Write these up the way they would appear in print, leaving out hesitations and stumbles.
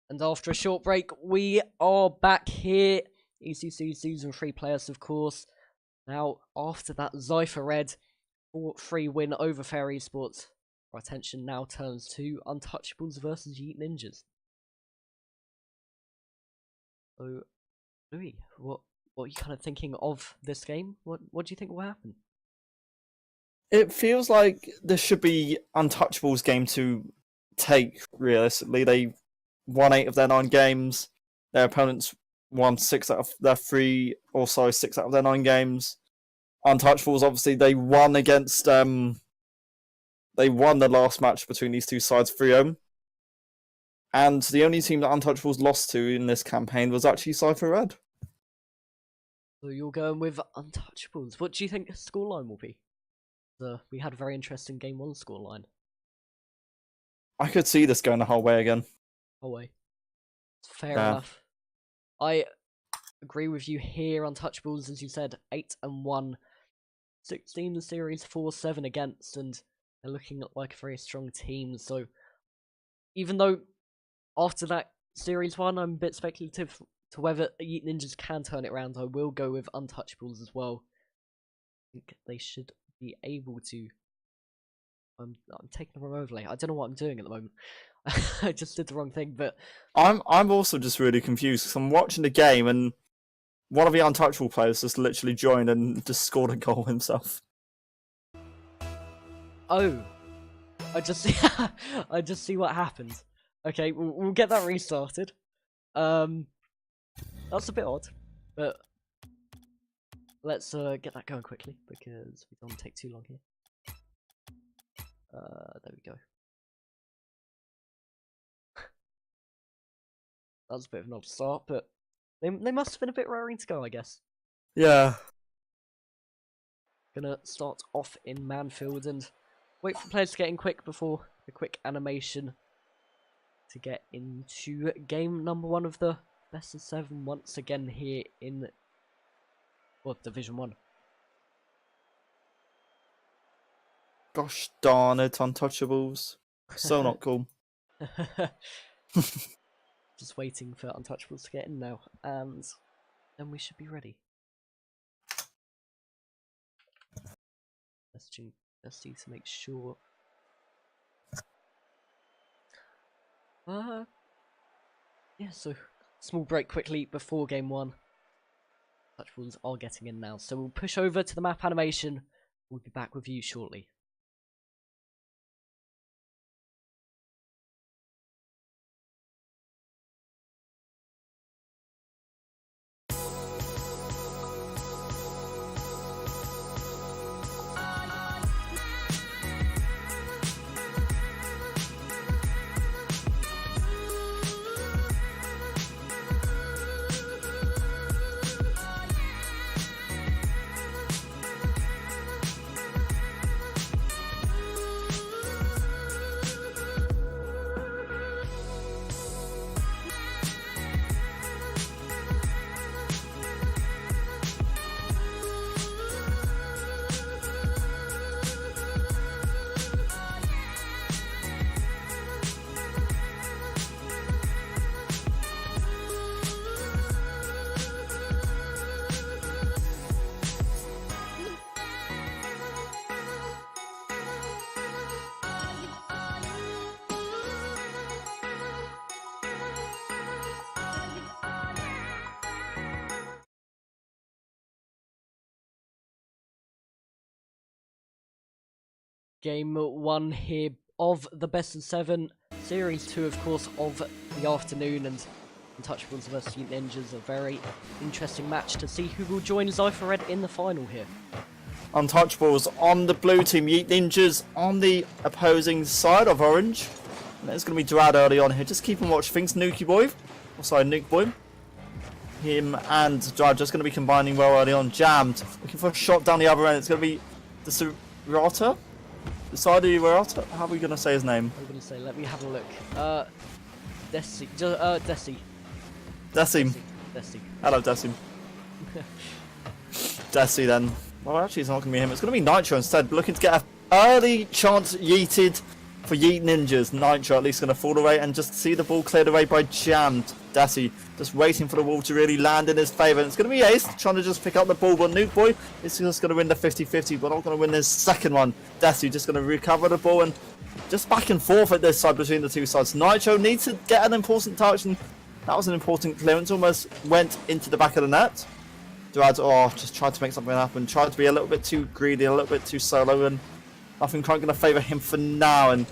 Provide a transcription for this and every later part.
And after a short break, we are back here. ECC Season 3 players, of course. Now, after that Zypher Red 4-3 win over Fair Esports, our attention now turns to Untouchables versus Yeet Ninjas. So, Louis, what are you kind of thinking of this game? What do you think will happen? It feels like this should be Untouchables' game to take, realistically. They won 8 of their 9 games. Their opponents won 6 out of their 6 out of their 9 games. Untouchables, obviously, they won against they won the last match between these two sides 3-0. And the only team that Untouchables lost to in this campaign was actually Zypher Red. So you're going with Untouchables. What do you think the scoreline will be? We had a very interesting Game 1 scoreline. I could see this going the whole way again. Whole way. Fair enough. I agree with you here. Untouchables, as you said, 8-1. 16 the series, 4-7 against, and they're looking like a very strong team. So even though after that series 1, I'm a bit speculative to whether Yeet Ninjas can turn it around, I will go with Untouchables as well. I think they should be able to. I'm taking the wrong overlay. I don't know what I'm doing at the moment. I just did the wrong thing, but I'm also just really confused because I'm watching the game and one of the Untouchable players just literally joined and just scored a goal himself. Oh, I just see what happened. Okay, we'll get that restarted. That's a bit odd, but let's get that going quickly because we don't want to take too long here. There we go. That was a bit of an odd start, but they must have been a bit raring to go, I guess. Yeah. Gonna start off in Manfield and wait for players to get in quick before the quick animation to get into game number 1 of the best of 7 once again here in Division 1. Gosh darn it, Untouchables. So not cool. Just waiting for Untouchables to get in now, and then we should be ready. Let's see to make sure. Yeah, so small break quickly before game 1. Untouchables are getting in now, so we'll push over to the map animation. We'll be back with you shortly. Game 1 here of the best of 7, series 2 of course of the afternoon, and Untouchables vs Yeet Ninjas, a very interesting match to see who will join Zypher Red in the final here. Untouchables on the blue team, Yeet Ninjas on the opposing side of orange. And it's going to be Drad early on here. Just keep and watch things. Nuke Boy. Him and Drad just going to be combining well early on. Jammed. Looking for a shot down the other end. It's going to be the Serata. How are we going to say his name? I'm going to say, let me have a look. Desi. Hello, Desi. Desi then. Well, actually, it's not going to be him. It's going to be Nitro instead. Looking to get an early chance yeeted for Yeet Ninjas. Nitro at least going to fall away and just see the ball cleared away by Jammed. Desi just waiting for the ball to really land in his favour. It's going to be Ace trying to just pick up the ball, but Nuke Boy is just going to win the 50-50, but not going to win his second one. Desi just going to recover the ball and just back and forth at this side between the two sides. Nitro needs to get an important touch, and that was an important clearance. Almost went into the back of the net. Durad, just tried to make something happen. Tried to be a little bit too greedy, a little bit too solo, and nothing quite going to favour him for now. And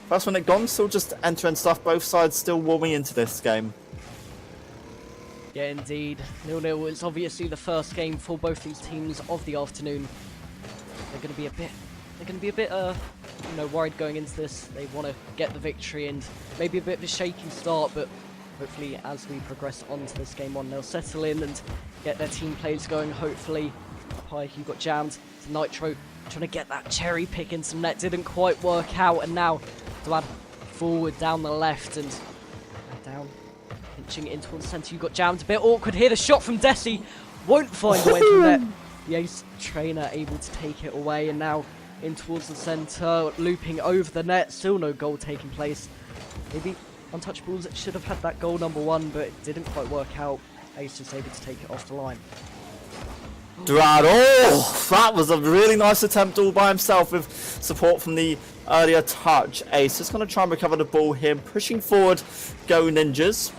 first one it gone, still just end-to-end stuff. Both sides still warming into this game. Yeah, indeed. 0-0 is obviously the first game for both these teams of the afternoon. They're going to be a bit, worried going into this. They want to get the victory and maybe a bit of a shaky start, but hopefully as we progress on to this game one, they'll settle in and get their team plays going, hopefully. Up high, you got Jammed. Nitro trying to get that cherry pick in some net, didn't quite work out, and now Dwad forward down the left and down, pinching it in towards the centre. You got Jammed, a bit awkward here. The shot from Desi won't find the way to the net. The Ace trainer able to take it away, and now in towards the centre, looping over the net. Still no goal taking place. Maybe Untouchables should have had that goal number one, but it didn't quite work out. Ace just able to take it off the line. Durad, that was a really nice attempt all by himself with support from the earlier touch. Ace just going to try and recover the ball here, pushing forward. Go Ninjas.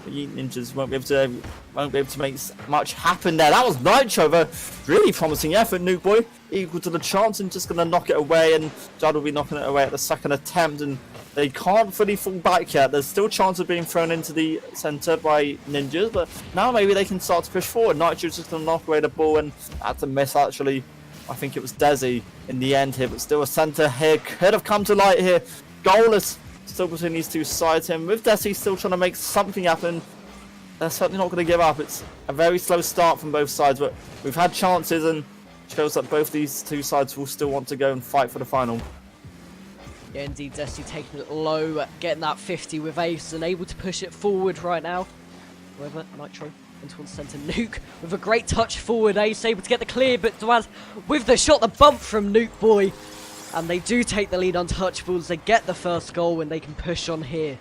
Ninjas won't be able to make much happen there. That was Nitro, a really promising effort. Nuke Boy equal to the chance and just going to knock it away, and Judd will be knocking it away at the second attempt, and they can't fully fall back yet. There's still chance of being thrown into the centre by Ninjas, but now maybe they can start to push forward. Nitro's just going to knock away the ball, and that's a miss actually. I think it was Desi in the end here, but still a centre here. Could have come to light here. Goalless still between these two sides here. And with Desi still trying to make something happen, they're certainly not going to give up. It's a very slow start from both sides, but we've had chances, and shows that both these two sides will still want to go and fight for the final. Yeah, indeed, Desi taking it low, getting that 50 with Ace and able to push it forward right now. However, Nitro into the centre. Nuke with a great touch forward. Ace able to get the clear, but Duaz with the shot, the bump from Nuke Boy. And they do take the lead on Untouchables. They get the first goal and they can push on here.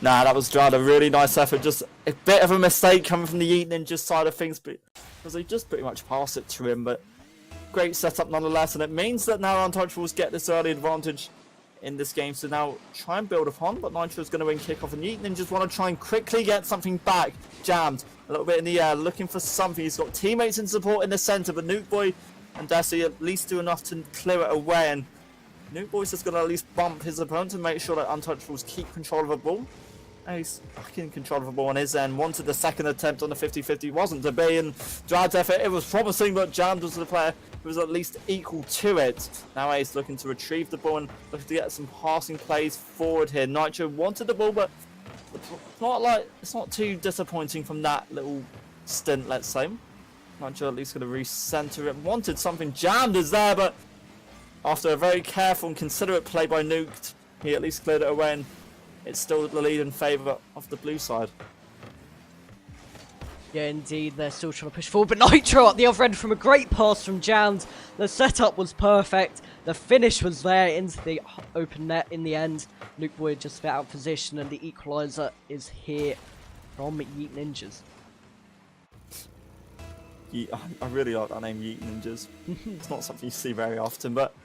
Nah, that was Drad, a really nice effort. Just a bit of a mistake coming from the Yeet Ninjas side of things, but because they just pretty much passed it to him. But great setup nonetheless, and it means that now Untouchables get this early advantage in this game. So now try and build upon, but Nitro's going to win kickoff, and Yeet Ninjas want to try and quickly get something back. Jammed a little bit in the air, looking for something. He's got teammates in support in the centre, but Nuke Boy and Desi at least do enough to clear it away, and Nuke Boy's just going to at least bump his opponent to make sure that Untouchables keep control of the ball. And he's back in control of the ball on his end. Wanted the second attempt on the 50-50, wasn't to be, and Drad's effort, it was promising, but Jammed was the player who was at least equal to it. Now Ace looking to retrieve the ball and looking to get some passing plays forward here. Nitro wanted the ball, but it's not too disappointing from that little stint, let's say. Nitro at least going to recenter it. Wanted something. Jammed is there, but after a very careful and considerate play by Nuke, he at least cleared it away, and it's still the lead in favour of the blue side. Yeah, indeed, they're still trying to push forward, but Nitro at the other end from a great pass from Jammed. The setup was perfect. The finish was there into the open net in the end. Nuke Boy just a bit out of position, and the equaliser is here from Yeet Ninjas. I really like that name, Yeet Ninjas. It's not something you see very often, but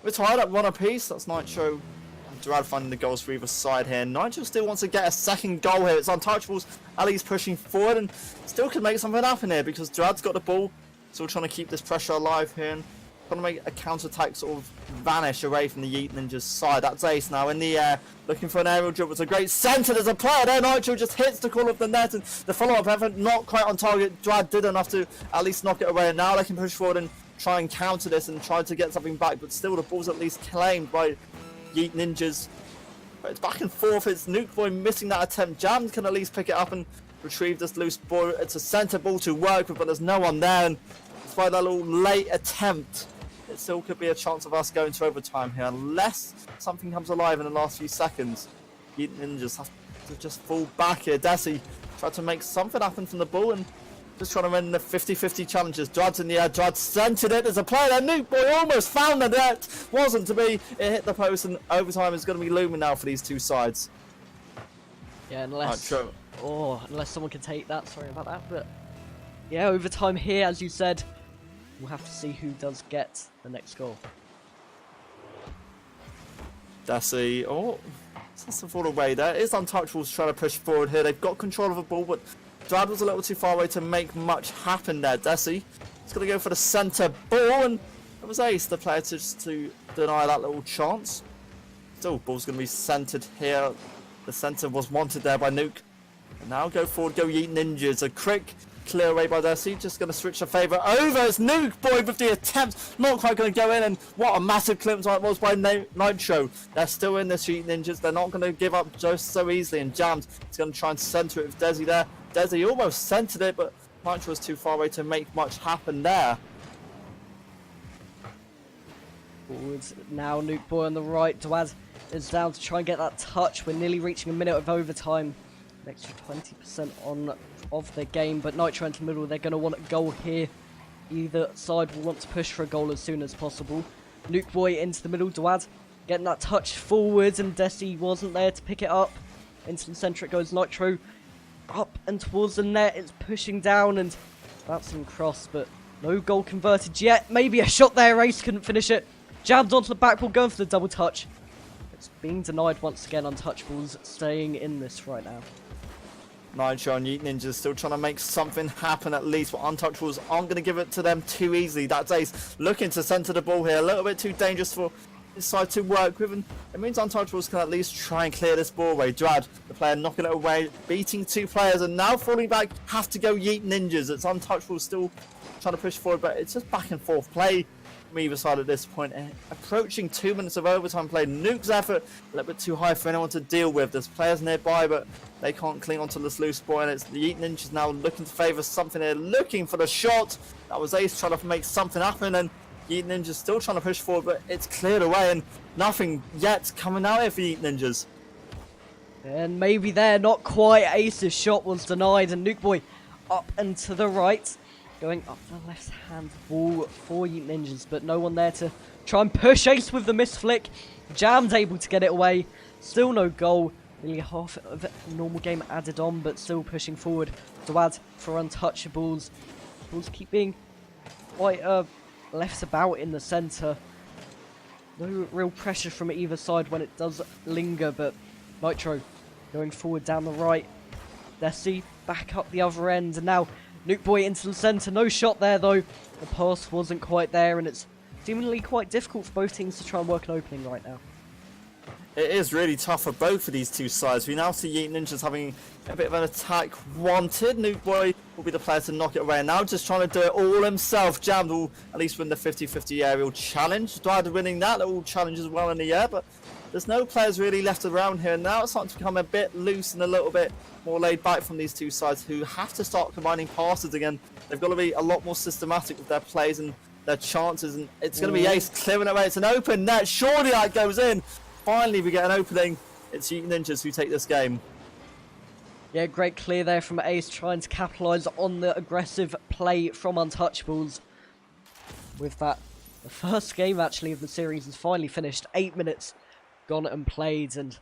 we're tied at one apiece. That's Nitro and Durad finding the goals for either side here. Nitro still wants to get a second goal here. It's Untouchables. Ali's pushing forward and still can make something happen here because Durad's got the ball. Still trying to keep this pressure alive here and trying to make a counter-attack sort of vanish away from the Yeet Ninjas side. That's Ace now in the air, looking for an aerial dribble. It's a great centre. There's a player there. Nitro just hits the corner of the net, and the follow-up effort not quite on target. Drad did enough to at least knock it away, and now they can push forward and try and counter this and try to get something back, but still the ball's at least claimed by Yeet Ninjas. But it's back and forth. It's Nuke Boy missing that attempt. Jammed can at least pick it up and retrieve this loose ball. It's a centre ball to work with, but there's no one there, and despite that little late attempt, it still could be a chance of us going to overtime here, unless something comes alive in the last few seconds. Yeet Ninjas have to just fall back here. Desi tried to make something happen from the ball and just trying to win the 50-50 challenges. Drad's in the air, Drad centered it. There's a player there, Nuke Boy almost found the net. Wasn't to be, it hit the post, and overtime is going to be looming now for these two sides. Yeah, unless someone can take that, sorry about that, but yeah, overtime here, as you said. We'll have to see who does get the next goal. Desi, that's the fall away there. It's Untouchables trying to push forward here. They've got control of the ball, but Drad was a little too far away to make much happen there. Desi is going to go for the centre ball, and it was Ace, the player, to deny that little chance. Still, ball's going to be centred here. The centre was wanted there by Nuke. And now go forward, go Yeet Ninjas. A quick clear away by Desi. Just going to switch the favour over. It's Nuke Boy with the attempt. Not quite going to go in. And what a massive clearance it was by Nitro. They're still in this Yeet Ninjas. They're not going to give up just so easily. And Jammed is going to try and centre it with Desi there. Desi almost centred it, but Nitro was too far away to make much happen there. Forwards now, Nuke Boy on the right. Dwaz is down to try and get that touch. We're nearly reaching a minute of overtime. An extra 20% on of the game, but Nitro into the middle, they're going to want a goal here. Either side will want to push for a goal as soon as possible. Nuke Boy into the middle, Dwaz getting that touch forwards, and Desi wasn't there to pick it up. Into the centre it goes, Nitro up and towards the net. It's pushing down and bouncing across, but no goal converted yet. Maybe a shot there, Ace couldn't finish it. Jabbed onto the back ball, going for the double touch. It's being denied once again. Untouchables staying in this right now. Nitro and Yeet Ninjas still trying to make something happen at least, but Untouchables aren't going to give it to them too easily. That's Ace looking to centre the ball here. A little bit too dangerous for his side to work with, and it means Untouchables can at least try and clear this ball away. Drad, the player, knocking it away, beating two players, and now falling back, have to go Yeet Ninjas. It's Untouchables still trying to push forward, but it's just back and forth play from either side at this point. Approaching 2 minutes of overtime play. Nuke's effort a little bit too high for anyone to deal with. There's players nearby, but they can't cling onto this loose ball, and it's the Yeet Ninjas now looking to favour something here, looking for the shot. That was Ace trying to make something happen, and Yeet Ninjas still trying to push forward, but it's cleared away, and nothing yet coming out here for Yeet Ninjas. And maybe there, not quite. Ace's shot was denied, and Nuke Boy up and to the right, going up the left hand ball for Yeet Ninjas, but no one there to try and push. Ace with the miss flick. Jammed able to get it away. Still no goal. Nearly half of a normal game added on, but still pushing forward. Dwad for Untouchables. Balls keep being quite left about in the centre. No real pressure from either side when it does linger, but Nitro going forward down the right. Desi back up the other end, and now Nuke Boy into the centre. No shot there though. The pass wasn't quite there, and it's seemingly quite difficult for both teams to try and work an opening right now. It is really tough for both of these two sides. We now see Yeet Ninjas having a bit of an attack wanted. Nuke Boy will be the player to knock it away. And now just trying to do it all himself. Jammed will at least win the 50-50 aerial challenge. Dwyer winning that little challenge as well in the air, but there's no players really left around here. Now it's starting to become a bit loose and a little bit more laid back from these two sides, who have to start combining passes again. They've got to be a lot more systematic with their plays and their chances, and it's going to be Ace clearing it away. It's an open net. Surely that goes in. Finally, we get an opening. It's Yeet Ninjas who take this game. Yeah, great clear there from Ace, trying to capitalise on the aggressive play from Untouchables. With that, the first game actually of the series is finally finished. 8 minutes gone and played, and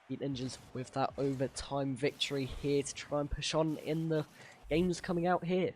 Yeet Ninjas with that overtime victory here to try and push on in the games coming out here.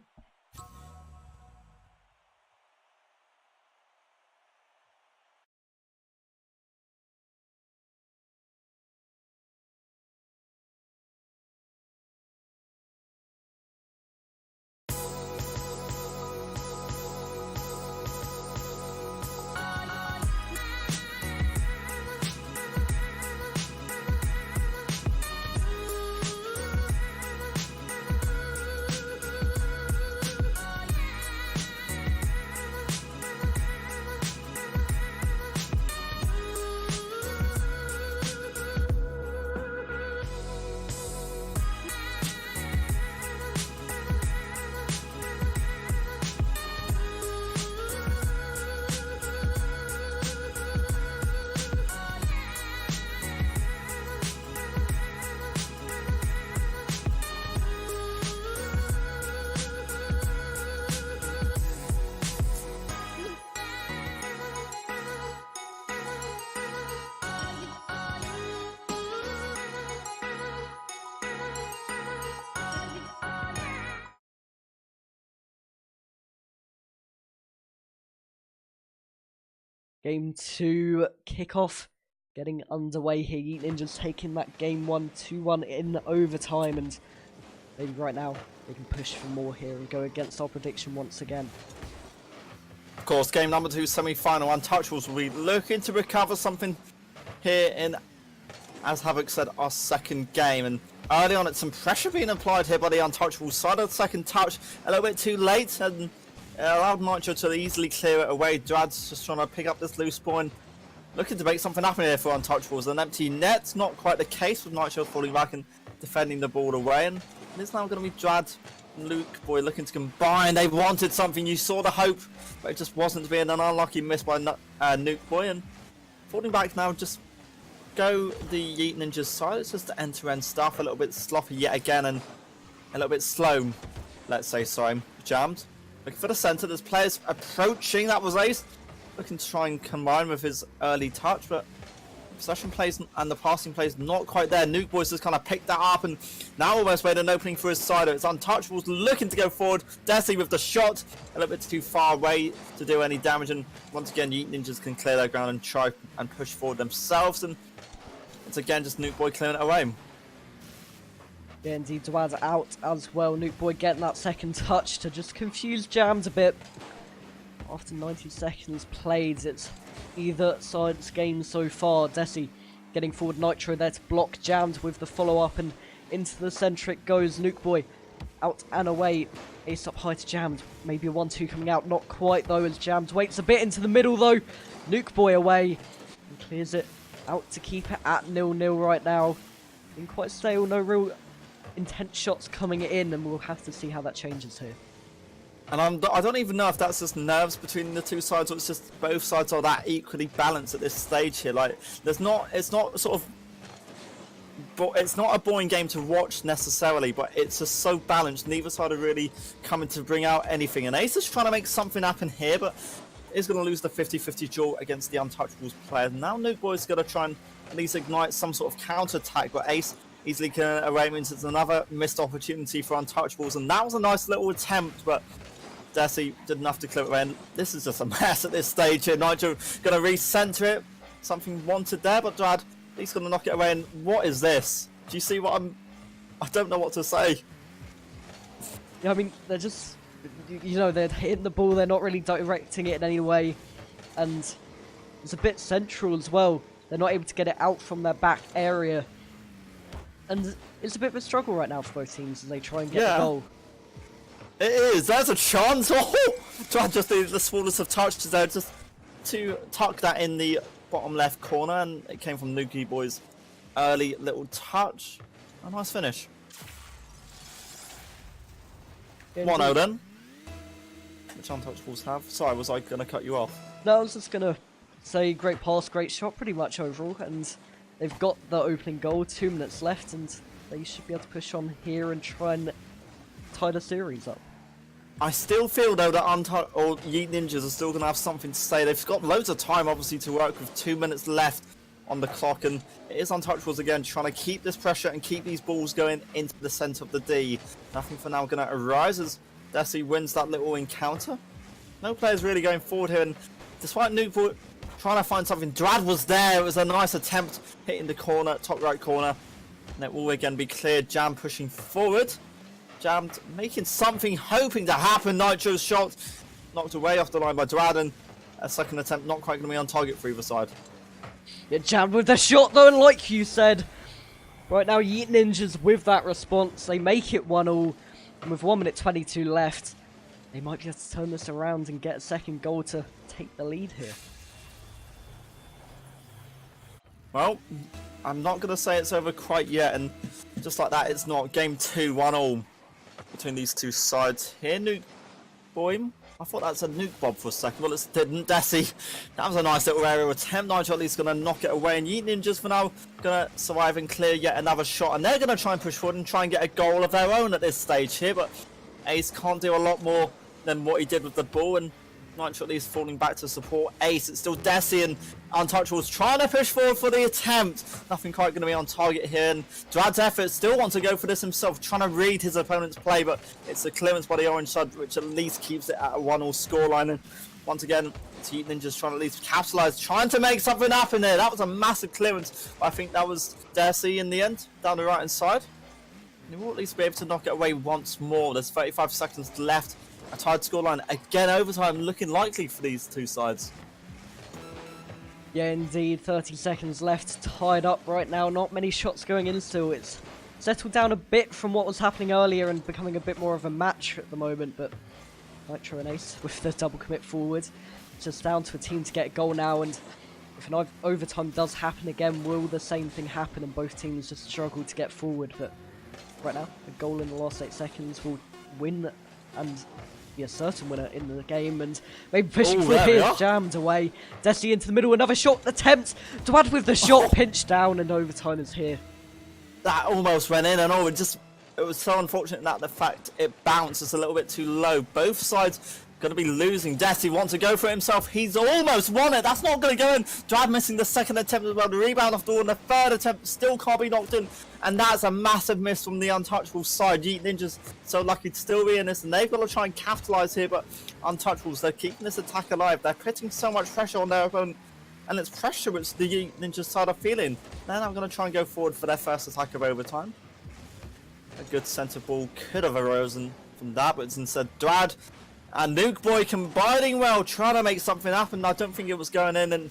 Game 2 kickoff getting underway here. Yeet Ninjas taking that game 1 2-1 in overtime, and maybe right now they can push for more here and go against our prediction once again. Of course, game number 2 semi-final. Untouchables will be looking to recover something here in, as Havoc said, our second game. And early on, it's some pressure being applied here by the Untouchables side. The second touch a little bit too late, and it allowed Nitro to easily clear it away. Drad's just trying to pick up this loose ball and looking to make something happen here for Untouchables. An empty net, not quite the case with Nitro falling back and defending the ball away. And it's now going to be Drad and Luke Boy looking to combine. They wanted something, you saw the hope, but it just wasn't to be, an unlucky miss by Nuke Boy. And falling back now, just go the Yeet Ninjas side. It's just the end-to-end stuff, a little bit sloppy yet again, and a little bit slow, let's say. Sorry, jammed. Looking for the centre, there's players approaching. That was Ace looking to try and combine with his early touch, but possession plays and the passing plays not quite there. Nuke Boys just kind of picked that up and now almost made an opening for his side. It's Untouchables looking to go forward. Desi with the shot, a little bit too far away to do any damage, and once again Yeet Ninjas can clear their ground and try and push forward themselves, and it's again just Nuke Boy clearing it away. Yeah, indeed, Dwad's out as well. Nuke Boy getting that second touch to just confuse Jams a bit. After 90 seconds played, it's either side's game so far. Desi getting forward, Nitro there to block Jams with the follow-up, and into the centre it goes. Nuke Boy out and away. Ace up high to Jams. Maybe a 1-2 coming out. Not quite though, as Jams waits a bit into the middle though. Nuke Boy away and clears it out to keep it at 0-0 right now. Been quite stale, no real intense shots coming in, and we'll have to see how that changes here. And I don't even know if that's just nerves between the two sides, or it's just both sides are that equally balanced at this stage here. Like, it's not a boring game to watch necessarily, but it's just so balanced. Neither side are really coming to bring out anything. And Ace is trying to make something happen here, but is going to lose the 50-50 duel against the Untouchables player. Now Nuke Boy's going to try and at least ignite some sort of counter attack, but Ace easily can arrange it. It's another missed opportunity for Untouchables, and that was a nice little attempt, but Desi did enough to clear it away, and this is just a mess at this stage here. Nitro going to re-center it. Something wanted there, but Drad, he's going to knock it away, and what is this? Do you see what I don't know what to say. Yeah, I mean, they're just, you know, they're hitting the ball, they're not really directing it in any way, and it's a bit central as well. They're not able to get it out from their back area, and it's a bit of a struggle right now for both teams as they try and get the goal. It is. There's a chance. Oh, try just the smallest of touches there, just to tuck that in the bottom left corner, and it came from Nuke Boy's early little touch. A nice finish. 1-0 then. Which Untouchables have. Sorry, was I going to cut you off? No, I was just going to say great pass, great shot, pretty much overall, and they've got the opening goal, 2 minutes left, and they should be able to push on here and try and tie the series up. I still feel though that Yeet Ninjas are still going to have something to say. They've got loads of time obviously to work with, 2 minutes left on the clock, and it is Untouchables again trying to keep this pressure and keep these balls going into the centre of the D. Nothing for now going to arise as Desi wins that little encounter. No players really going forward here, and despite Nuke trying to find something, Drad was there. It was a nice attempt hitting the corner, top right corner, and it will again be cleared. Jam pushing forward. Jammed, making something, hoping to happen. Nitro's shot knocked away off the line by Drad, and a second attempt not quite going to be on target for either side. Yeah, Jammed with the shot though, and like you said, right now Yeet Ninjas with that response, they make it 1-1, and with 1 minute 22 left, they might be able to turn this around and get a second goal to take the lead here. Well, I'm not going to say it's over quite yet, and just like that, it's not. Game 2, 1-1 between these two sides here. Nuke Boy, I thought that said Nuke Bob for a second, well it didn't. Desi, that was a nice little aerial attempt. Nitro at least going to knock it away, and Yeet Ninjas for now going to survive and clear yet another shot, and they're going to try and push forward and try and get a goal of their own at this stage here, but Ace can't do a lot more than what he did with the ball, and Nitro at least falling back to support Ace. It's still Desi and Untouchables trying to push forward for the attempt. Nothing quite going to be on target here, and Drad's effort still wants to go for this himself, trying to read his opponent's play, but it's a clearance by the orange side which at least keeps it at a 1-1 scoreline. And once again, Yeet Ninjas trying to at least capitalize, trying to make something happen there. That was a massive clearance. I think that was Darcy in the end, down the right hand side. And he will at least be able to knock it away once more. There's 35 seconds left. A tied scoreline. Again, overtime looking likely for these two sides. Yeah, indeed. 30 seconds left. Tied up right now. Not many shots going in still. It's settled down a bit from what was happening earlier and becoming a bit more of a match at the moment. But Nitro and Ace with the double commit forward. Just down to a team to get a goal now. And if an overtime does happen again, will the same thing happen and both teams just struggle to get forward? But right now, a goal in the last 8 seconds will win and be a certain winner in the game, and maybe pushing through here, jammed away. Desi into the middle, another shot attempt. Dwad with the shot, pinched down, and overtime is here. That almost went in, and it was so unfortunate that the fact it bounced just a little bit too low. Both sides going to be losing. Desi wants to go for it himself. He's almost won it. That's not going to go in. Dwad missing the second attempt as well. The rebound off the wall, and the third attempt still can't be knocked in. And that's a massive miss from the Untouchables side. Yeet Ninjas so lucky to still be in this, and they've got to try and capitalise here, but Untouchables, they're keeping this attack alive. They're putting so much pressure on their opponent, and it's pressure which the Yeet Ninjas side are feeling. They're now going to try and go forward for their first attack of overtime. A good centre ball could have arisen from that, but it's instead Dwad and Nuke Boy combining well, trying to make something happen. I don't think it was going in, and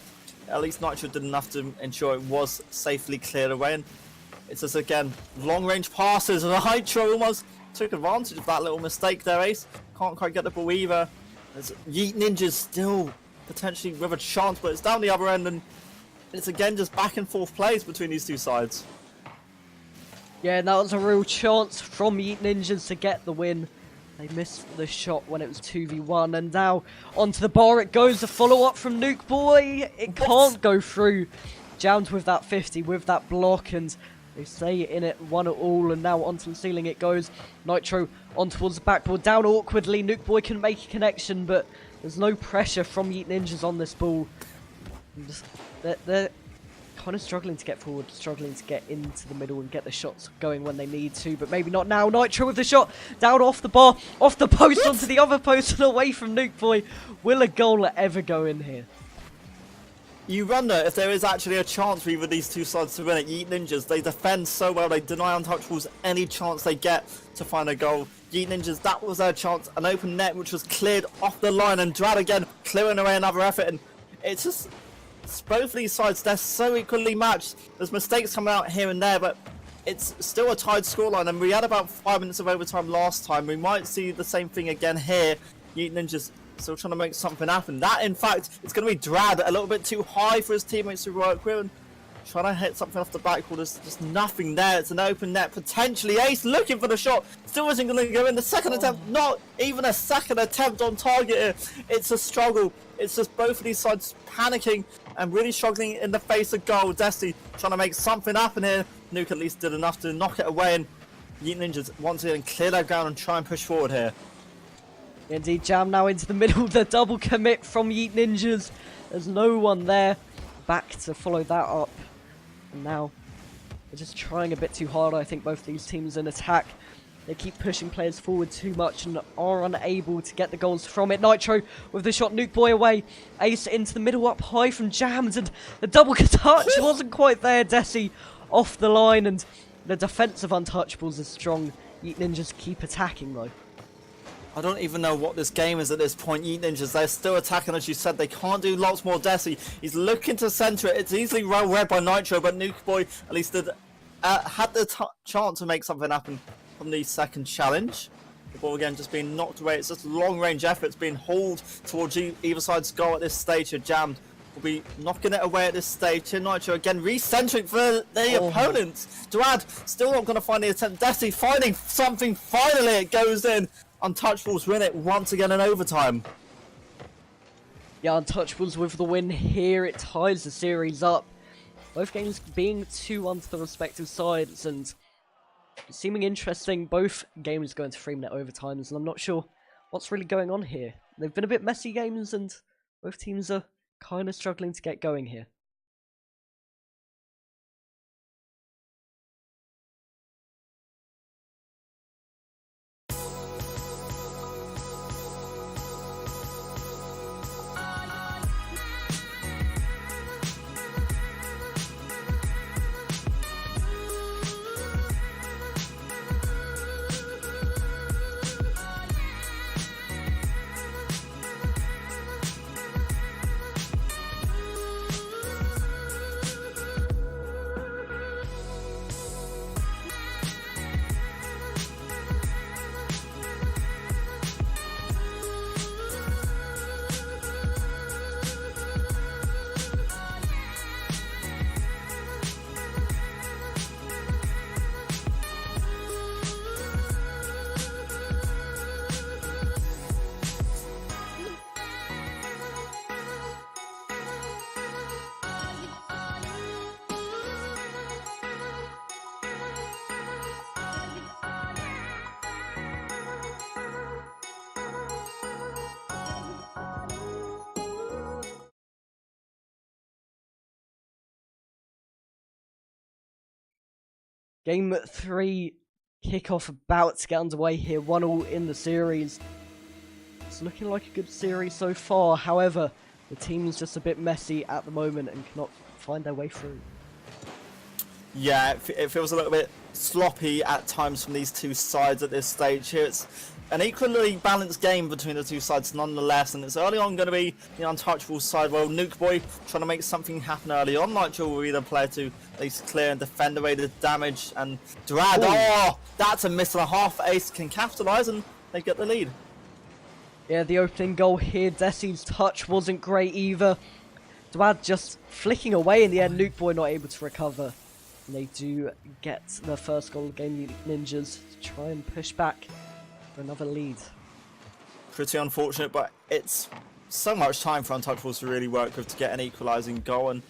at least Nitro did enough to ensure it was safely cleared away. And it's just, again, long-range passes, and Nitro almost took advantage of that little mistake there, Ace. Can't quite get the ball either. There's Yeet Ninjas still potentially with a chance, but it's down the other end, and it's again just back and forth plays between these two sides. Yeah, that was a real chance from Yeet Ninjas to get the win. They missed the shot when it was 2v1, and now onto the bar it goes. The follow-up from Nuke Boy. It can't go through. Jammed with that 50, with that block, and they stay in it 1-1, and now onto the ceiling it goes. Nitro on towards the backboard, down awkwardly. Nuke Boy can make a connection, but there's no pressure from Yeet Ninjas on this ball. They're kind of struggling to get forward, struggling to get into the middle and get the shots going when they need to, but maybe not now. Nitro with the shot, down off the bar, off the post, onto the other post and away from Nuke Boy. Will a goal ever go in here? You wonder if there is actually a chance for either of these two sides to win it. Yeet Ninjas, they defend so well, they deny Untouchables any chance they get to find a goal. Yeet Ninjas, that was their chance, an open net which was cleared off the line, and Dwad again clearing away another effort, and it's just both these sides, they're so equally matched. There's mistakes coming out here and there, but it's still a tied scoreline, and we had about 5 minutes of overtime last time. We might see the same thing again here. Yeet Ninjas still trying to make something happen. That, in fact, it's going to be Dwad a little bit too high for his teammates to work with, and trying to hit something off the backboard. There's just nothing there. It's an open net. Potentially Ace looking for the shot. Still isn't going to go in. The second attempt, not even a second attempt on target here. It's a struggle. It's just both of these sides panicking and really struggling in the face of goal. Desi trying to make something happen here. Nuke at least did enough to knock it away, and Yeet Ninjas once again clear their ground and try and push forward here. Indeed, jam now into the middle. The double commit from Yeet Ninjas. There's no one there back to follow that up. And now they're just trying a bit too hard. I think both these teams in attack. They keep pushing players forward too much and are unable to get the goals from it. Nitro with the shot, Nuke Boy away. Ace into the middle, up high from Jams, and the double touch wasn't quite there. Desi off the line, and the defense of Untouchables is strong. Yeet Ninjas keep attacking though. I don't even know what this game is at this point. Yeet Ninjas, they're still attacking, as you said. They can't do lots more. Desi, he's looking to centre it. It's easily well read by Nitro, but Nuke Boy at least had the chance to make something happen from the second challenge. The ball again just being knocked away. It's just long range efforts being hauled towards either side's goal at this stage. Jammed will be knocking it away at this stage. Here Nitro again recentering for the opponents. Dwad still not going to find the attempt. Desi finding something. Finally it goes in. Untouchables win it once again in overtime. Yeah, Untouchables with the win here. It ties the series up. Both games being 2-1 to the respective sides, and seeming interesting. Both games going to 3-minute overtimes, and I'm not sure what's really going on here. They've been a bit messy games, and both teams are kind of struggling to get going here. Game 3 kickoff about to get underway here. 1-1 in the series. It's looking like a good series so far. However, the team's just a bit messy at the moment and cannot find their way through. Yeah, it feels a little bit sloppy at times from these two sides at this stage here. It's an equally balanced game between the two sides nonetheless, and it's early on going to be the Untouchables side. Well, Nuke Boy trying to make something happen early on. Nitro will be the player to at least clear and defend away the damage, and Drad, oh, that's a miss and a half. Ace can capitalise and they get the lead. Yeah, the opening goal here, Desi's touch wasn't great either. Dwad just flicking away in the end, Nuke Boy not able to recover. And they do get the first goal of the game, Ninjas, to try and push back for another lead. Pretty unfortunate, but it's so much time for Untouchables to really work with to get an equalising goal, and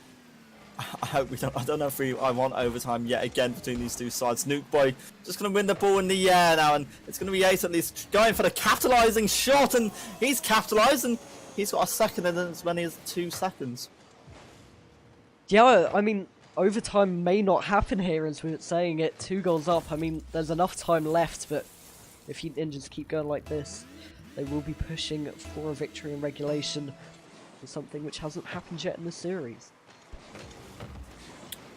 I hope we don't. I don't know if I want overtime yet again between these two sides. Nuke Boy just going to win the ball in the air now, and it's going to be Ace at least going for the capitalising shot, and he's capitalised, and he's got a second in as many as 2 seconds. Yeah, I mean, overtime may not happen here, as we were saying it. 2 goals up. I mean, there's enough time left, but if Yeet Ninjas keep going like this, they will be pushing for a victory in regulation, for something which hasn't happened yet in the series.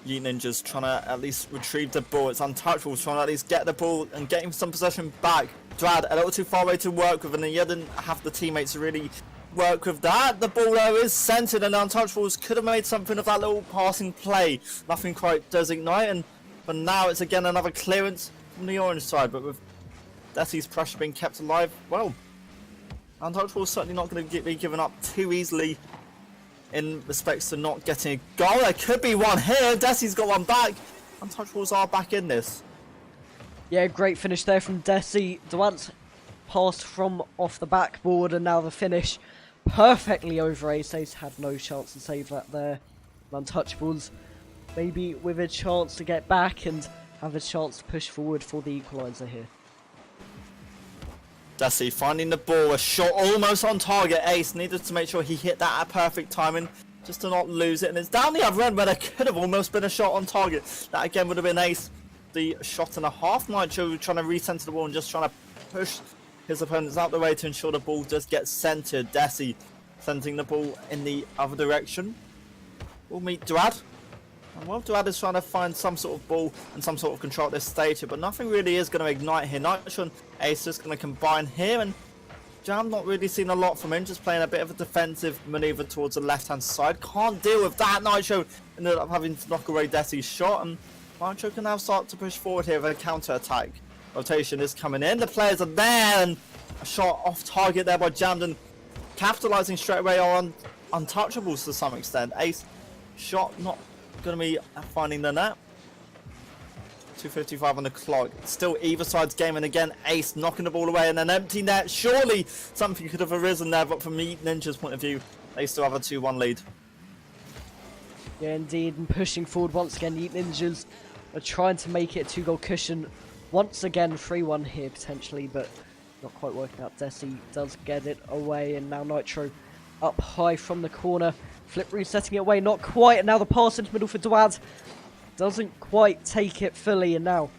Yeet Ninjas trying to at least retrieve the ball. It's Untouchables trying to at least get the ball and getting some possession back. Drad a little too far away to work with, and he didn't have the teammates to really work with that. The ball though is centered, and Untouchables could have made something of that little passing play. Nothing quite does ignite, but now it's again another clearance from the orange side, but with Desi's pressure being kept alive, well, Untouchables certainly not going to be given up too easily in respects to not getting a goal. There could be one here. Desi's got one back. Untouchables are back in this. Yeah, great finish there from Desi. Dwant passed from off the backboard, and now the finish perfectly over Ace. Ace had no chance to save that there. Untouchables maybe with a chance to get back and have a chance to push forward for the equaliser here. Desi finding the ball, a shot almost on target. Ace needed to make sure he hit that at perfect timing just to not lose it, and it's down the other end where there could have almost been a shot on target. That again would have been Ace. The shot and a half. Nitro trying to recenter the ball and just trying to push his opponents out the way to ensure the ball just gets centered. Desi sending the ball in the other direction. We'll meet Drad. And well, Drad is trying to find some sort of ball and some sort of control at this stage here, but nothing really is going to ignite here. Nitro and Ace just going to combine here, and Jam not really seen a lot from him, just playing a bit of a defensive manoeuvre towards the left-hand side. Can't deal with that. Nitro ended up having to knock away Desi's shot, and Nitro can now start to push forward here with a counter-attack. Rotation is coming in. The players are there, and a shot off target there by Jamden, capitalising straight away on Untouchables to some extent. Ace shot not going to be finding the net. 2:55 on the clock. Still either side's game, and again Ace knocking the ball away in an empty net. Surely something could have arisen there, but from Yeet Ninja's point of view, they still have a 2-1 lead. Yeah, indeed, and pushing forward once again. Yeet Ninjas are trying to make it a 2-goal cushion. Once again, 3-1 here potentially, but not quite working out. Desi does get it away, and now Nitro up high from the corner. Flip resetting it away, not quite, and now the pass into middle for Dwad. Doesn't quite take it fully, and now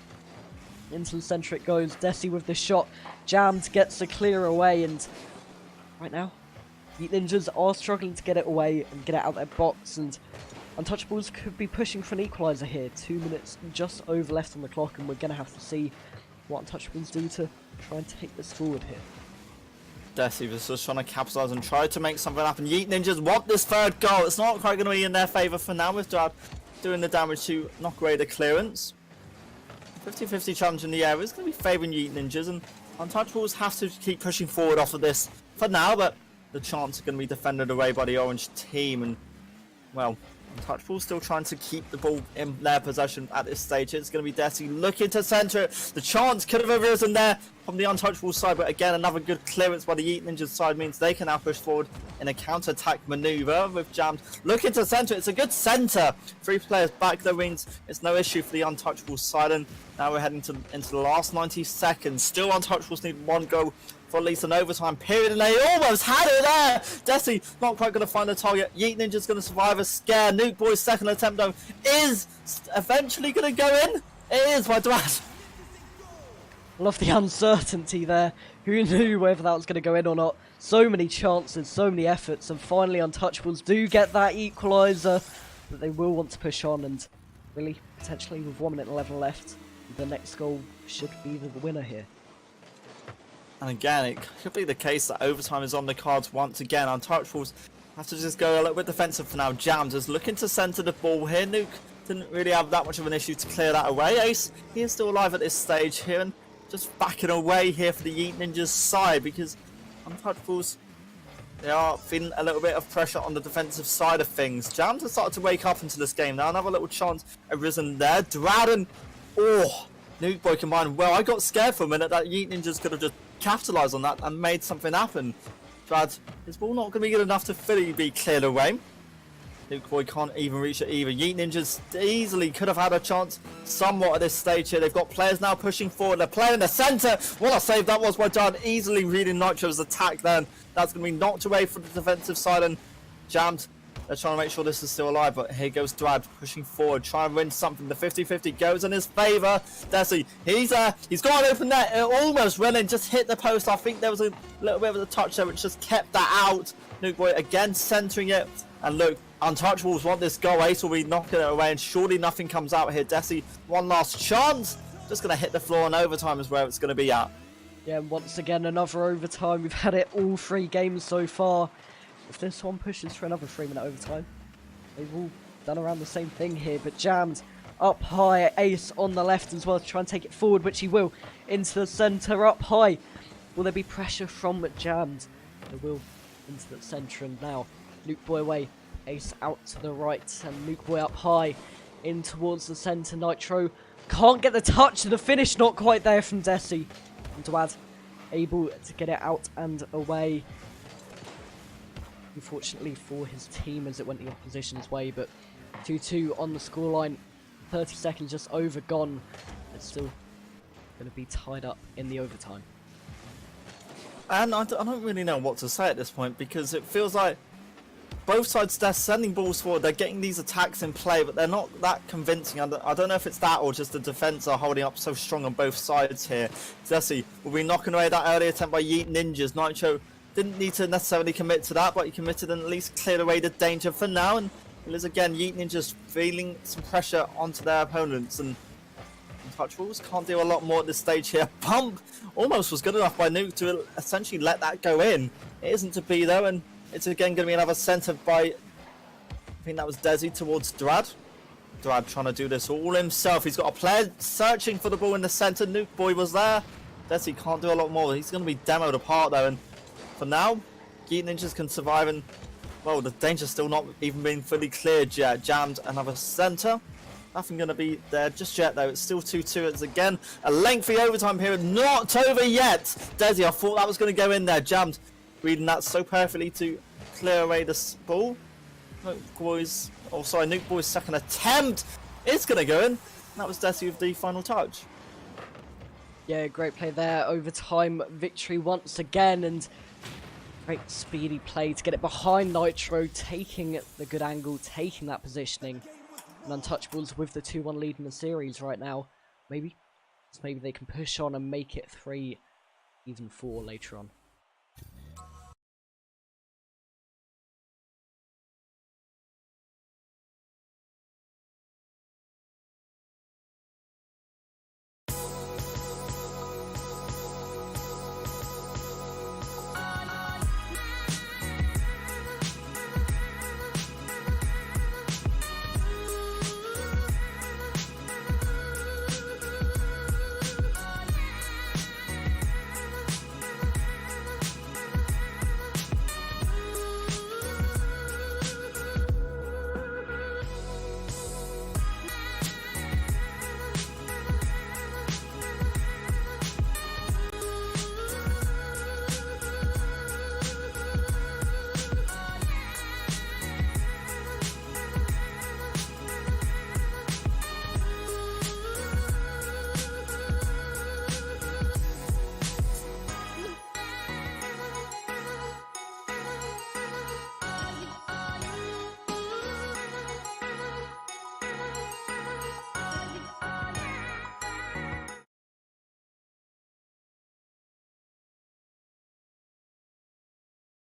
into the centre it goes. Desi with the shot, jammed, gets the clear away, and right now, Yeet Ninjas are struggling to get it away and get it out their box, and Untouchables could be pushing for an equaliser here. 2 minutes just over left on the clock, and we're going to have to see what Untouchables do to try and take this forward here. Desi was just trying to capitalise and try to make something happen. Yeet Ninjas want this 3rd goal. It's not quite going to be in their favour for now, with Drad doing the damage to knock away the clearance. 50-50 challenge in the air is going to be favouring Yeet Ninjas, and Untouchables have to keep pushing forward off of this for now, but the chance are going to be defended away by the orange team, and well, Untouchables still trying to keep the ball in their possession at this stage. It's going to be Desi looking to centre it. The chance could have arisen there from the Untouchables side, but again, another good clearance by the Yeet Ninjas side means they can now push forward in a counter-attack manoeuvre with Jammed looking to centre. It's a good centre. 3 players back though means it's no issue for the Untouchables side, and now we're heading into the last 90 seconds. Still Untouchables need 1 goal for at least an overtime period, and they almost had it there. Desi not quite going to find the target. Yeet Ninja's going to survive a scare. Nuke Boy's 2nd attempt though is eventually going to go in. It is by Dwad. I love the uncertainty there. Who knew whether that was going to go in or not? So many chances, so many efforts, and finally Untouchables do get that equaliser that they will want to push on, and really, potentially with 1 minute and 11 left, the next goal should be the winner here. And again, it could be the case that overtime is on the cards once again. Untouchables have to just go a little bit defensive for now. Jams is looking to centre the ball here. Nuke didn't really have that much of an issue to clear that away. Ace, he is still alive at this stage here, and just backing away here for the Yeet Ninjas side, because Untouchables, they are feeling a little bit of pressure on the defensive side of things. Jams has started to wake up into this game now. Another little chance arisen there. Draden, oh, Nuke Boy combined well. I got scared for a minute that Yeet Ninjas could have just capitalised on that and made something happen. Drad, his ball not going to be good enough to fully be cleared away. Nuke Boy can't even reach it either. Yeet Ninjas easily could have had a chance somewhat at this stage here. They've got players now pushing forward. They're playing in the centre. What a save that was by Drad. Easily reading Nitro's attack then. That's going to be knocked away from the defensive side and jammed. They're trying to make sure this is still alive, but here goes Drad pushing forward, trying to win something. The 50-50 goes in his favour. Desi, he's got an open net. It almost went in, just hit the post. I think there was a little bit of a touch there, which just kept that out. Nuke Boy again centering it. And look, Untouchables want this goal. Ace will be knocking it away, and surely nothing comes out here. Desi, one last chance. Just going to hit the floor, and overtime is where it's going to be at. Yeah, and once again, another overtime. We've had it all 3 games so far. If this one pushes for another 3-minute overtime, they've all done around the same thing here. But jammed up high, Ace on the left as well to try and take it forward, which he will. Into the centre, up high. Will there be pressure from jammed? There will into the centre, and now Nuke Boy away. Ace out to the right, and Nuke Boy up high in towards the centre. Nitro can't get the touch, the finish not quite there from Desi. And Dwad able to get it out and away. Unfortunately for his team, as it went the opposition's way, but 2-2 on the scoreline. 30 seconds just over gone. It's still going to be tied up in the overtime. And I don't really know what to say at this point, because it feels like both sides, they're sending balls forward, they're getting these attacks in play, but they're not that convincing. I don't know if it's that or just the defence are holding up so strong on both sides here. Desi will be knocking away that early attempt by Yeet Ninjas. Nitro didn't need to necessarily commit to that, but he committed and at least cleared away the danger for now. And it is again Yeet Ninjas feeling some pressure onto their opponents, and Untouchables can't do a lot more at this stage here. Pump almost was good enough by Nuke to essentially let that go in. It isn't to be though, and it's again going to be another centre by, I think that was Desi towards Drad. Drad trying to do this all himself. He's got a player searching for the ball in the centre. Nuke Boy was there. Desi can't do a lot more. He's going to be demoed apart though, and for now, Yeet Ninjas can survive, and well, the danger's still not even being fully cleared yet. Jammed another centre. Nothing going to be there just yet though. It's still 2-2. It's again a lengthy overtime period. Not over yet. Desi, I thought that was going to go in there. Jammed reading that so perfectly to clear away this ball. Nuke Boy's second attempt is going to go in. That was Desi with the final touch. Yeah, great play there. Overtime victory once again, and great speedy play to get it behind Nitro, taking the good angle, taking that positioning. And Untouchables with the 2-1 lead in the series right now. Maybe they can push on and make it 3, even 4 later on.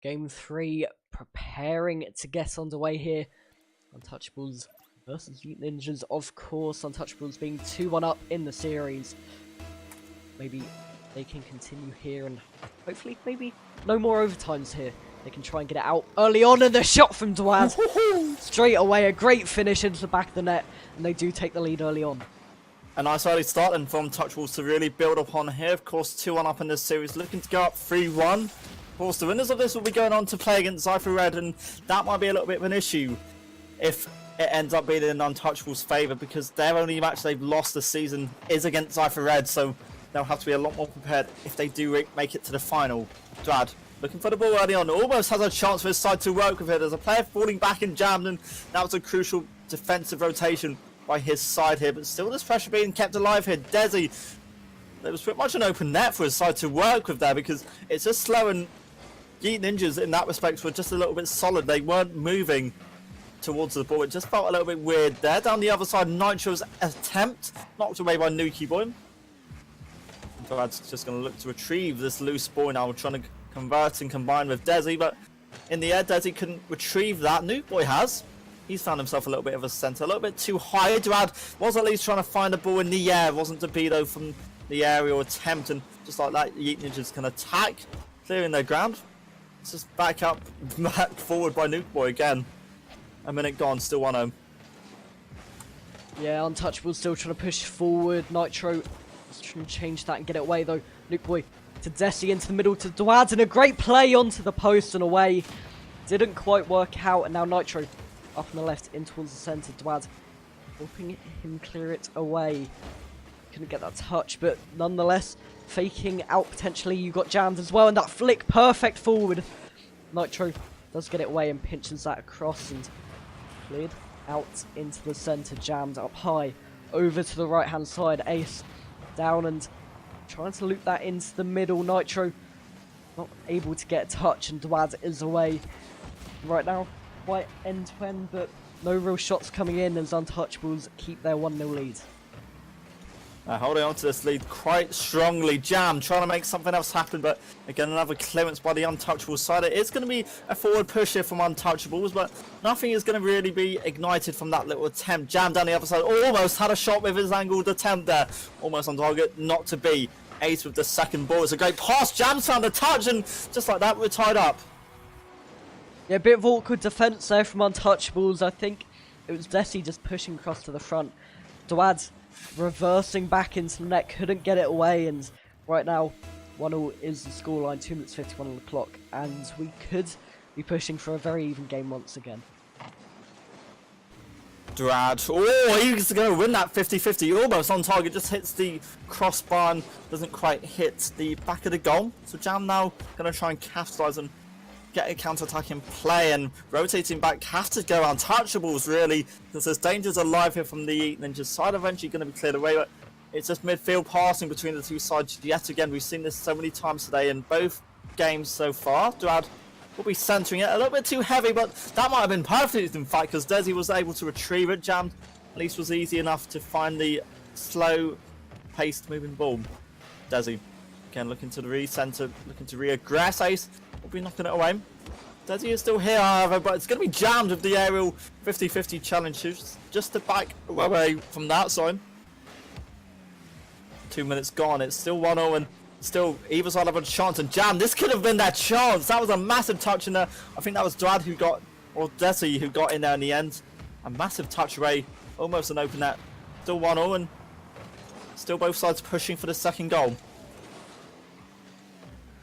Game 3 preparing to get underway here. Untouchables versus Yeet Ninjas, of course. Untouchables being 2-1 up in the series. Maybe they can continue here and hopefully maybe no more overtimes here. They can try and get it out early on, and the shot from Dwaz straight away, a great finish into the back of the net, and they do take the lead early on. A nice early start and from Untouchables to really build upon here. Of course, 2-1 up in this series, looking to go up 3-1. Of course, the winners of this will be going on to play against Cypher Red, and that might be a little bit of an issue if it ends up being in Untouchables' favour, because their only match they've lost this season is against Cypher Red, so they'll have to be a lot more prepared if they do make it to the final. Drad, looking for the ball early on, almost has a chance for his side to work with it. There's a player falling back and jammed, and that was a crucial defensive rotation by his side here, but still this pressure being kept alive here. Desi, there was pretty much an open net for his side to work with there, because it's just slow, and Yeet Ninjas in that respect were just a little bit solid. They weren't moving towards the ball. It just felt a little bit weird there. Down the other side, Nitro's attempt knocked away by Nuki Boy. Brad's just going to look to retrieve this loose ball now, trying to convert and combine with Desi, but in the air, Desi couldn't retrieve that. Nuke Boy has. He's found himself a little bit of a centre, a little bit too high. Drad was at least trying to find the ball in the air, wasn't torpedo from the aerial attempt, and just like that, Yeet Ninjas can attack, clearing their ground. It's just back forward by Nuke Boy again. A minute gone, still 1-0. Yeah, Untouchables still trying to push forward. Nitro is trying to change that and get it away though. Nuke Boy to Desi into the middle to Dwad, and a great play onto the post and away. Didn't quite work out, and now Nitro up on the left in towards the centre. Dwad helping him clear it away. Couldn't get that touch, but nonetheless, faking out potentially. You got jammed as well, and that flick perfect forward. Nitro does get it away and pinches that across and cleared out into the centre, jammed up high over to the right hand side. Ace down and trying to loop that into the middle. Nitro not able to get a touch, and Dwad is away right now, quite end to end, but no real shots coming in as Untouchables keep their 1-0 lead. Holding on to this lead quite strongly. Jam trying to make something else happen, but again another clearance by the Untouchables side. It is going to be a forward push here from Untouchables, but nothing is going to really be ignited from that little attempt. Jam down the other side, almost had a shot with his angled attempt there. Almost on target, not to be. Ace with the second ball. It's a great pass. Jam's found a touch, and just like that, we're tied up. Yeah, a bit of awkward defence there from Untouchables. I think it was Desi just pushing across to the front. Dwad reversing back into the net, couldn't get it away, and right now 1-0 is the scoreline, 2 minutes 51 on the clock, and we could be pushing for a very even game once again. Drad, oh, he's going to win that 50-50, almost on target, just hits the crossbar and doesn't quite hit the back of the goal. So Jam now going to try and capitalise and get a counter-attack in play, and rotating back have to go Untouchables really, because there's dangers alive here from the Yeet Ninjas side, eventually going to be cleared away, but it's just midfield passing between the two sides yet again. We've seen this so many times today in both games so far. Drad will be centering it a little bit too heavy, but that might have been perfect in fact, because Desi was able to retrieve it. Jammed at least was easy enough to find the slow paced moving ball. Desi again looking to the re-center, looking to re-aggress. Ace will be knocking it away. Desi is still here, however, but it's going to be jammed with the aerial 50-50 challenge just to back away from that side. 2 minutes gone, it's still 1-0, and still either side have a chance, and Jam, this could have been their chance. That was a massive touch in there. I think that was Drad who got, or Desi who got in there in the end. A massive touch away, almost an open net. Still 1-0, and still both sides pushing for the second goal.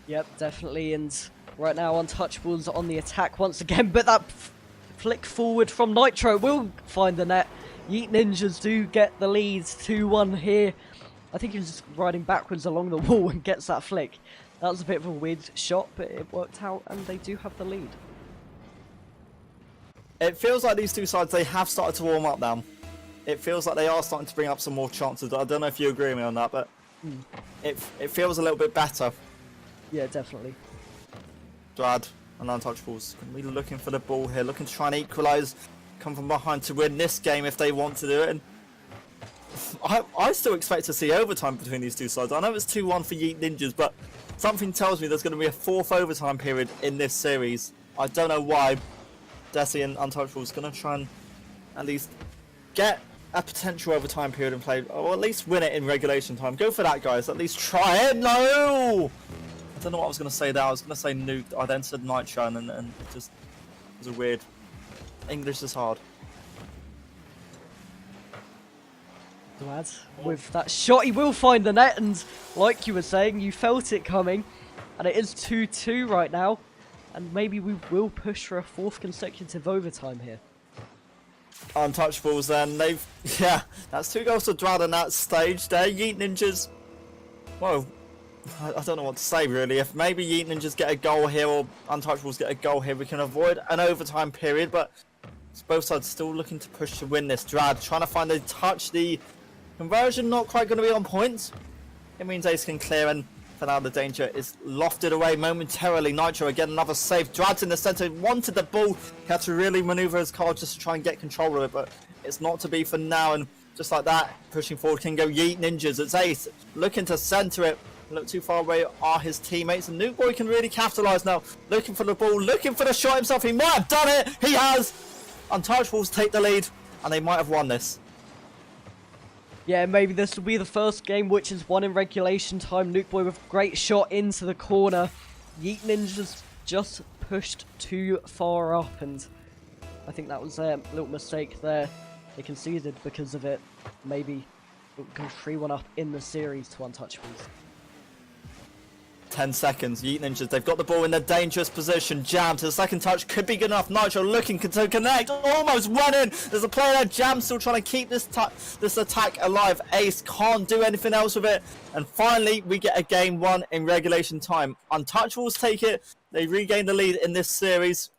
Yep, definitely, and right now Untouchables on the attack once again, but that flick forward from Nitro will find the net. Yeet Ninjas do get the lead, 2-1 here. I think he was just riding backwards along the wall and gets that flick. That was a bit of a weird shot, but it worked out, and they do have the lead. It feels like these two sides, they have started to warm up now. It feels like they are starting to bring up some more chances. I don't know if you agree with me on that, but it feels a little bit better. Yeah, definitely. Drad and Untouchables going to be looking for the ball here, looking to try and equalise, come from behind to win this game if they want to do it. And I still expect to see overtime between these two sides. I know it's 2-1 for Yeet Ninjas, but something tells me there's going to be a 4th overtime period in this series. I don't know why. Desi and Untouchables going to try and at least get a potential overtime period and play, or at least win it in regulation time. Go for that, guys. At least try it. No! I don't know what I was going to say there. I was going to say nuke. I then said nitro, and it just was a weird. English is hard. Glad with that shot, he will find the net, and like you were saying, you felt it coming, and it is 2-2 right now, and maybe we will push for a 4th consecutive overtime here. Untouchables then, yeah, that's 2 goals to Drad in that stage there. Yeet Ninjas, well, I don't know what to say really. If maybe Yeet Ninjas get a goal here or Untouchables get a goal here, we can avoid an overtime period, but both sides still looking to push to win this. Drad trying to find a touch, the conversion not quite going to be on point. It means Ace can clear, and for now the danger is lofted away momentarily. Nitro again, another save. Drad's in the centre, wanted the ball. He had to really manoeuvre his car just to try and get control of it, but it's not to be for now. And just like that, pushing forward can go Yeet Ninjas. It's Ace looking to centre it. Look too far away are his teammates, and Nuke Boy can really capitalise now. Looking for the ball, looking for the shot himself. He might have done it. He has. Untouchables take the lead, and they might have won this. Yeah, maybe this will be the first game which is won in regulation time. Nuke Boy with a great shot into the corner. Yeet Ninjas just pushed too far up, and I think that was a little mistake there. They conceded because of it. Maybe it will go 3-1 up in the series to Untouchables. 10 seconds. Yeet Ninjas, they've got the ball in a dangerous position. Jam to the second touch, could be good enough. Nitro looking to connect, almost running. There's a player there. Jam still trying to keep this attack alive. Ace can't do anything else with it. And finally, we get a game 1 in regulation time. Untouchables take it. They regain the lead in this series.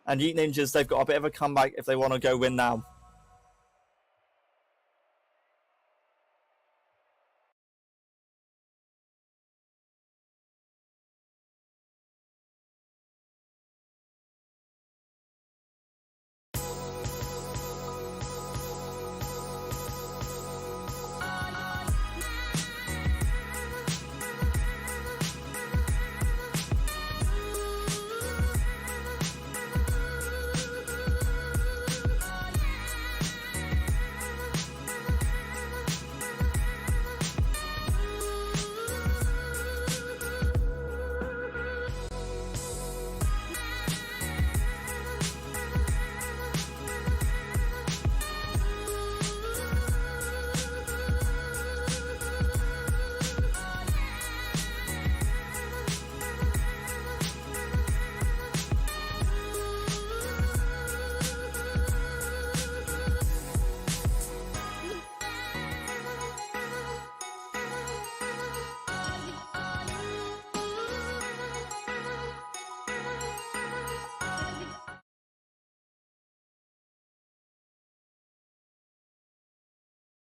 And Yeet Ninjas, they've got a bit of a comeback if they want to go win now.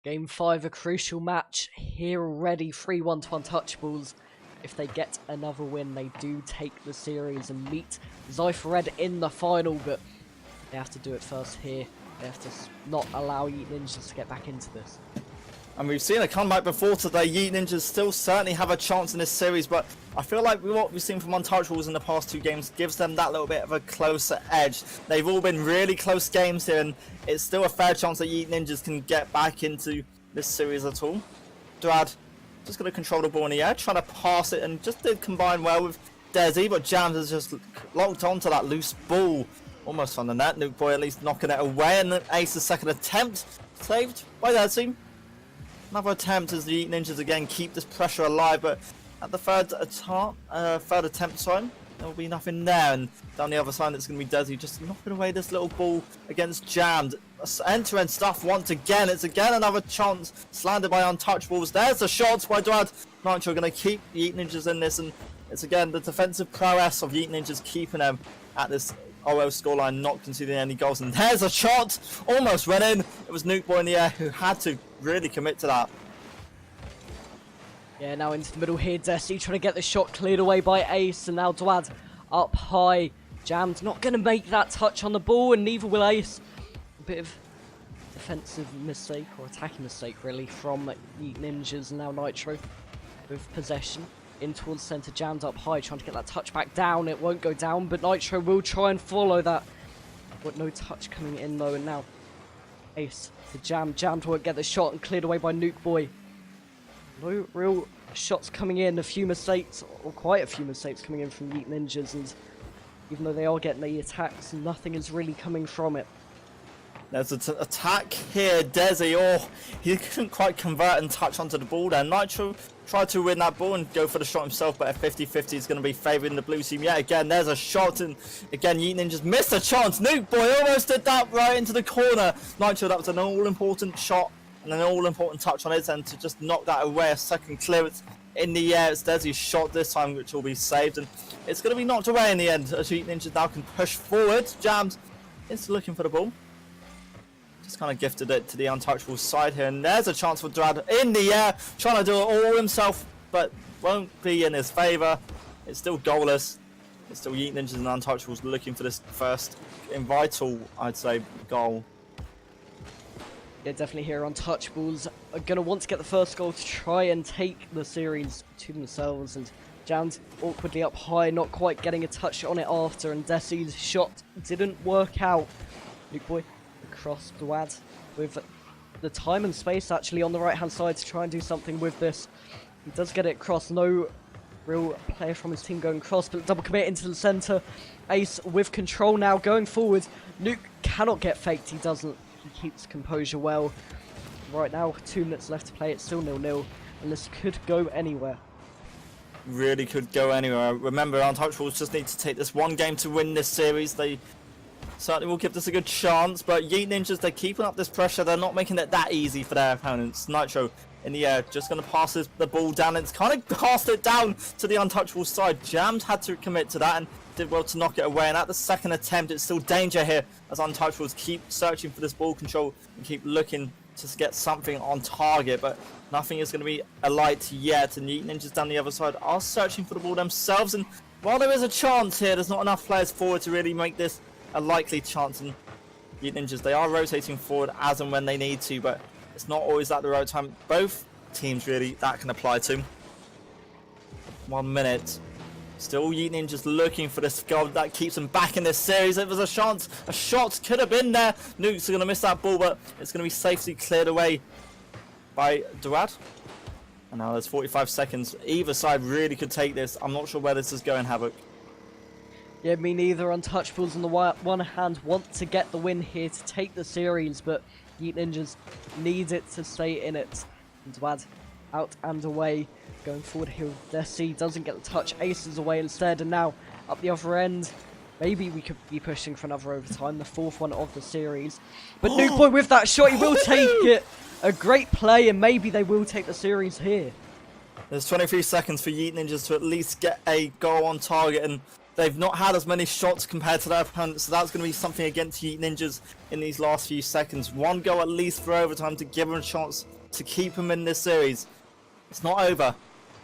Game 5, a crucial match here already, 3-1 to Untouchables. If they get another win, they do take the series and meet Zyphered in the final, but they have to do it first here. They have to not allow Yeet Ninjas to get back into this. And we've seen a comeback before today. Yeet Ninjas still certainly have a chance in this series, but I feel like what we've seen from Untouchables in the past 2 games gives them that little bit of a closer edge. They've all been really close games here, and it's still a fair chance that Yeet Ninjas can get back into this series at all. Drad just going to control the ball in the air, trying to pass it, and just did combine well with Desi, but Jams has just locked onto that loose ball. Almost on the net. Nuke Boy at least knocking it away, and then Ace's second attempt saved by Desi. Another attempt as the Ninjas again keep this pressure alive, but at the third attempt, sorry, there will be nothing there, and down the other side it's going to be Desi just knocking away this little ball against Jammed. End-to-end stuff once again. It's again another chance slandered by Untouchables. There's the shots by Drad. Nitro going to keep Yeet Ninjas in this, and it's again the defensive prowess of Yeet Ninjas keeping them at this OL scoreline, not conceding any goals. And there's a shot, almost went in. It was Nuke Boy in the air who had to really commit to that. Yeah, now into the middle here, Desi trying to get the shot cleared away by Ace, and now Dwad up high. Jammed not going to make that touch on the ball, and neither will Ace. A bit of defensive mistake, or attacking mistake really, from Yeet Ninjas, and now Nitro with possession. in towards centre, jammed up high, trying to get that touch back down. It won't go down, but Nitro will try and follow that. But no touch coming in though, and now Ace to Jam. Jammed won't get the shot and cleared away by Nuke Boy. No real shots coming in, a few mistakes, or quite a few mistakes coming in from Yeet Ninjas, and even though they are getting the attacks, nothing is really coming from it. There's an attack here, Desi. Oh, he couldn't quite convert and touch onto the ball there. Nitro tried to win that ball and go for the shot himself, but a 50-50 is going to be favouring the blue team yet again. There's a shot, and again, Yeet Ninjas missed a chance. Nuke Boy almost did that right into the corner. Nitro, that was an all-important shot and an all-important touch on his end to just knock that away. A second clearance in the air. It's Desi's shot this time, which will be saved, and it's going to be knocked away in the end as Yeet Ninjas now can push forward. Jams is looking for the ball. Just kind of gifted it to the Untouchables side here, and there's a chance for Drad in the air, trying to do it all himself, but won't be in his favour. It's still goalless. It's still Yeet Ninjas and Untouchables looking for this first vital, I'd say, goal. Yeah, definitely here Untouchables are going to want to get the first goal to try and take the series to themselves, and Jammed awkwardly up high, not quite getting a touch on it after, and Desi's shot didn't work out. Nuke Boy across Dwad with the time and space actually on the right hand side to try and do something with this. He does get it across, no real player from his team going across, but double commit into the centre. Ace with control now going forward. Nuke cannot get faked, he doesn't. He keeps composure well. Right now, 2 minutes left to play, it's still 0-0, and this could go anywhere. Really could go anywhere. Remember, Untouchables just need to take this one game to win this series. They certainly will give this a good chance, but Yeet Ninjas, they're keeping up this pressure. They're not making it that easy for their opponents. Nitro in the air, just going to pass the ball down. It's kind of passed it down to the Untouchables side. Jammed had to commit to that and did well to knock it away. And at the second attempt, it's still danger here as Untouchables keep searching for this ball control and keep looking to get something on target, but nothing is going to be alight yet. And Yeet Ninjas down the other side are searching for the ball themselves. And while there is a chance here, there's not enough players forward to really make this a likely chance, and Yeet Ninjas, they are rotating forward as and when they need to, but it's not always at the right time. Both teams really that can apply to. 1 minute. Still Yeet Ninjas looking for this goal that keeps them back in this series. It was a chance, a shot could have been there. Nuke's going to miss that ball, but it's going to be safely cleared away by Durad. And now there's 45 seconds. Either side really could take this. I'm not sure where this is going, Havoc. Yeah, me neither. Untouchables on the one hand want to get the win here to take the series, but Yeet Ninjas need it to stay in it. And Dwad out and away. Going forward here with Desi, doesn't get the touch, aces away instead, and now up the other end. Maybe we could be pushing for another overtime, the 4th one of the series. But Nuke Boy with that shot, he will take it. A great play, and maybe they will take the series here. There's 23 seconds for Yeet Ninjas to at least get a goal on target, and they've not had as many shots compared to their opponents, so that's going to be something against Yeet Ninjas in these last few seconds. One goal at least for overtime to give them a chance to keep them in this series. It's not over.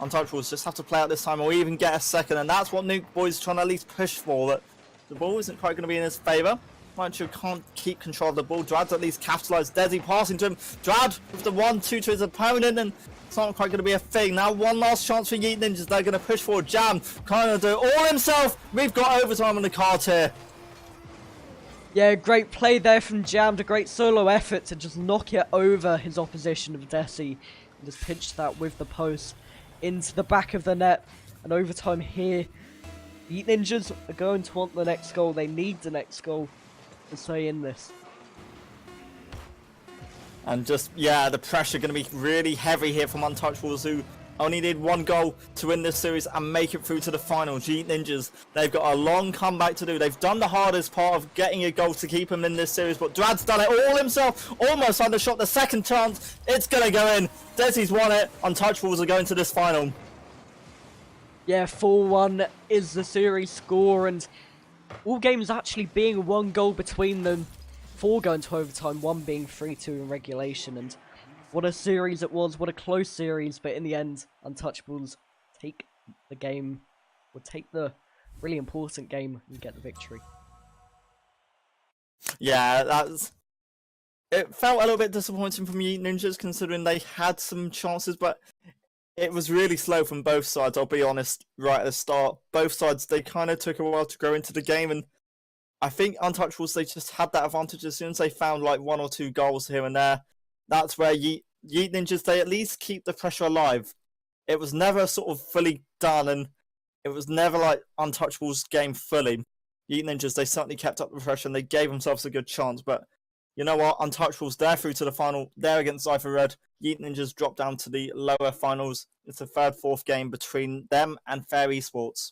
Untouchables just have to play out this time or even get a second, and that's what Nuke Boy's trying to at least push for, but the ball isn't quite going to be in his favour. Nitro can't keep control of the ball. Drad's at least capitalised. Desi passing to him. Drad with the 1-2 to his opponent, and it's not quite going to be a thing. Now one last chance for Yeet Ninjas. They're going to push forward. Jam kind of do it all himself. We've got overtime on the cards here. Yeah, great play there from Jammed. A great solo effort to just knock it over his opposition of Desi. And just pinched that with the post into the back of the net. And overtime here. Yeet Ninjas are going to want the next goal. They need the next goal to stay in this. And just, yeah, the pressure going to be really heavy here from Untouchables, who only need one goal to win this series and make it through to the final. Yeet Ninjas, they've got a long comeback to do. They've done the hardest part of getting a goal to keep him in this series, but Drad's done it all himself. Almost undershot the second chance. It's going to go in. Desi's won it. Untouchables are going to this final. Yeah, 4-1 is the series score, and all games actually being 1 goal between them. 4 going to overtime, 1 being 3-2 in regulation, and what a series it was, what a close series, but in the end, Untouchables take the game, or take the really important game and get the victory. Yeah, it felt a little bit disappointing from Yeet Ninjas considering they had some chances, but it was really slow from both sides, I'll be honest, right at the start. Both sides, they kind of took a while to grow into the game, and I think Untouchables, they just had that advantage as soon as they found like 1 or 2 goals here and there. That's where Yeet Ninjas, they at least keep the pressure alive. It was never sort of fully done, and it was never like Untouchables' game fully. Yeet Ninjas, they certainly kept up the pressure and they gave themselves a good chance, but you know what? Untouchables, they're through to the final. They're against Cypher Red. Yeet Ninjas dropped down to the lower finals. It's the third, fourth game between them and Fair Esports.